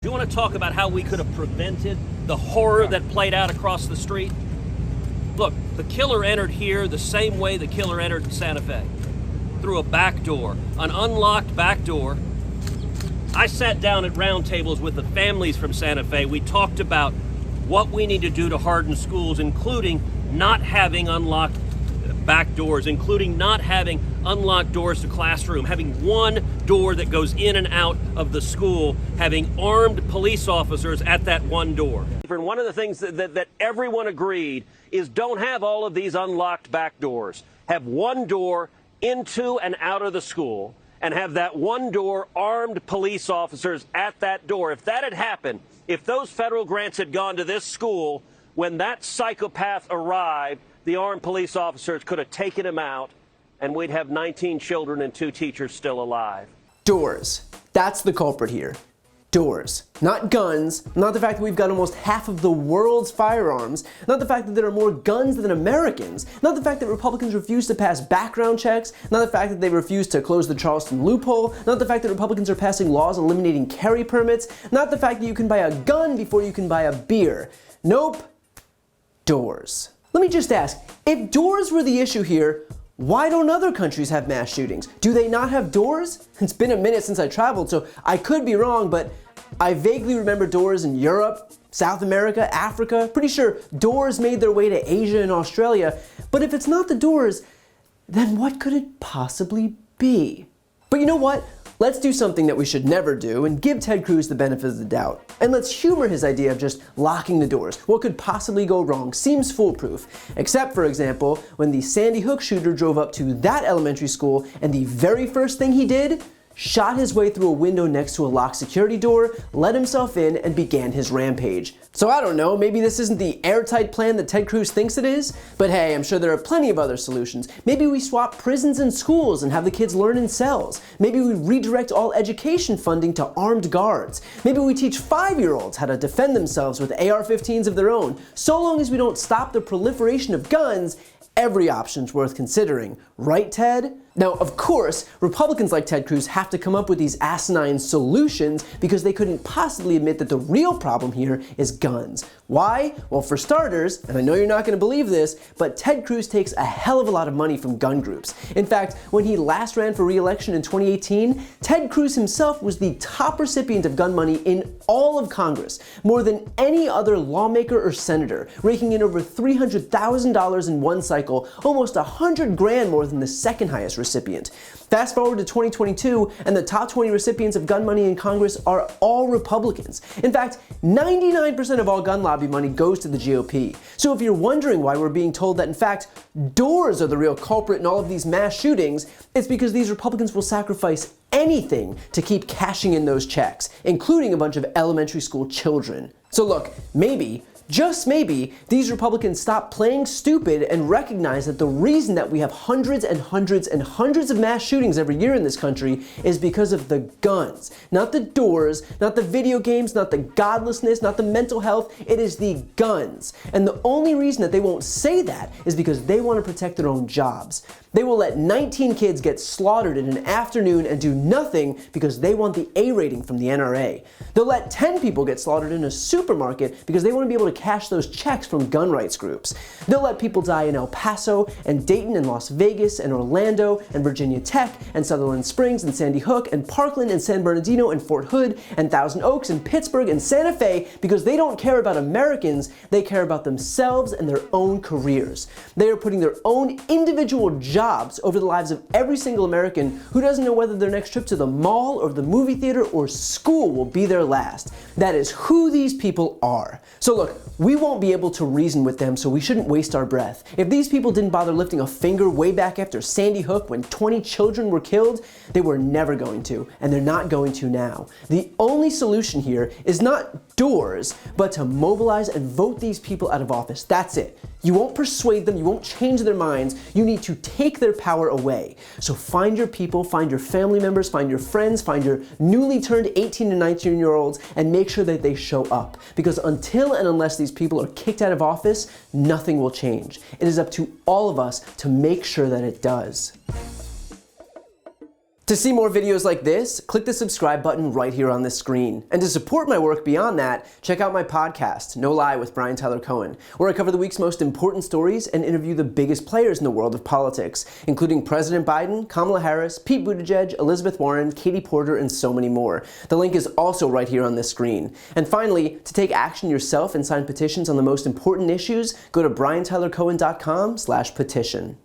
You want to talk about how we could have prevented the horror that played out across the street? Look, the killer entered here the same way the killer entered in Santa Fe, through a back door, an unlocked back door. I sat down at round tables with the families from Santa Fe. We talked about what we need to do to harden schools, including not having unlocked back doors, including not having unlocked doors to classroom, having one door that goes in and out of the school, having armed police officers at that one door. And one of the things that everyone agreed is don't have all of these unlocked back doors. Have one door into and out of the school, and have that one door armed police officers at that door. If that had happened, if those federal grants had gone to this school, when that psychopath arrived, the armed police officers could have taken him out, and we'd have 19 children and 2 teachers still alive. Doors. That's the culprit here. Doors. Not guns, not the fact that we've got almost half of the world's firearms, not the fact that there are more guns than Americans, not the fact that Republicans refuse to pass background checks, not the fact that they refuse to close the Charleston loophole, not the fact that Republicans are passing laws eliminating carry permits, not the fact that you can buy a gun before you can buy a beer. Nope. Doors. Let me just ask, if doors were the issue here, why don't other countries have mass shootings? Do they not have doors? It's been a minute since I traveled, so I could be wrong, but I vaguely remember doors in Europe, South America, Africa. Pretty sure doors made their way to Asia and Australia. But if it's not the doors, then what could it possibly be? But you know what? Let's do something that we should never do and give Ted Cruz the benefit of the doubt. And let's humor his idea of just locking the doors. What could possibly go wrong seems foolproof. Except, for example, when the Sandy Hook shooter drove up to that elementary school and the very first thing he did, shot his way through a window next to a locked security door, let himself in, and began his rampage. So I don't know, maybe this isn't the airtight plan that Ted Cruz thinks it is, but hey, I'm sure there are plenty of other solutions. Maybe we swap prisons and schools and have the kids learn in cells. Maybe we redirect all education funding to armed guards. Maybe we teach 5-year-olds how to defend themselves with AR-15s of their own. So long as we don't stop the proliferation of guns, every option's worth considering. Right, Ted? Now, of course, Republicans like Ted Cruz have to come up with these asinine solutions because they couldn't possibly admit that the real problem here is guns. Why? Well, for starters, and I know you're not going to believe this, but Ted Cruz takes a hell of a lot of money from gun groups. In fact, when he last ran for re-election in 2018, Ted Cruz himself was the top recipient of gun money in all of Congress, more than any other lawmaker or senator, raking in over $300,000 in one cycle, almost $100,000 more than the second highest recipient. Fast forward to 2022, and the top 20 recipients of gun money in Congress are all Republicans. In fact, 99% of all gun lobby money goes to the GOP. So if you're wondering why we're being told that, in fact, doors are the real culprit in all of these mass shootings, it's because these Republicans will sacrifice anything to keep cashing in those checks, including a bunch of elementary school children. So look, maybe, just maybe, these Republicans stop playing stupid and recognize that the reason that we have hundreds and hundreds and hundreds of mass shootings every year in this country is because of the guns. Not the doors, not the video games, not the godlessness, not the mental health, it is the guns. And the only reason that they won't say that is because they want to protect their own jobs. They will let 19 kids get slaughtered in an afternoon and do nothing because they want the A rating from the NRA. They'll let 10 people get slaughtered in a supermarket because they want to be able to cash those checks from gun rights groups. They'll let people die in El Paso and Dayton and Las Vegas and Orlando and Virginia Tech and Sutherland Springs and Sandy Hook and Parkland and San Bernardino and Fort Hood and Thousand Oaks and Pittsburgh and Santa Fe because they don't care about Americans, they care about themselves and their own careers. They are putting their own individual jobs over the lives of every single American who doesn't know whether their next trip to the mall or the movie theater or school will be their last. That is who these people are. So look, we won't be able to reason with them, so we shouldn't waste our breath. If these people didn't bother lifting a finger way back after Sandy Hook when 20 children were killed, they were never going to, and they're not going to now. The only solution here is not doors, but to mobilize and vote these people out of office. That's it. You won't persuade them, you won't change their minds, you need to take their power away. So find your people, find your family members, find your friends, find your newly turned 18 to 19-year-olds, and make sure that they show up. Because until and unless these people are kicked out of office, nothing will change. It is up to all of us to make sure that it does. To see more videos like this, click the subscribe button right here on this screen. And to support my work beyond that, check out my podcast, No Lie with Brian Tyler Cohen, where I cover the week's most important stories and interview the biggest players in the world of politics, including President Biden, Kamala Harris, Pete Buttigieg, Elizabeth Warren, Katie Porter, and so many more. The link is also right here on this screen. And finally, to take action yourself and sign petitions on the most important issues, go to briantylercohen.com/petition.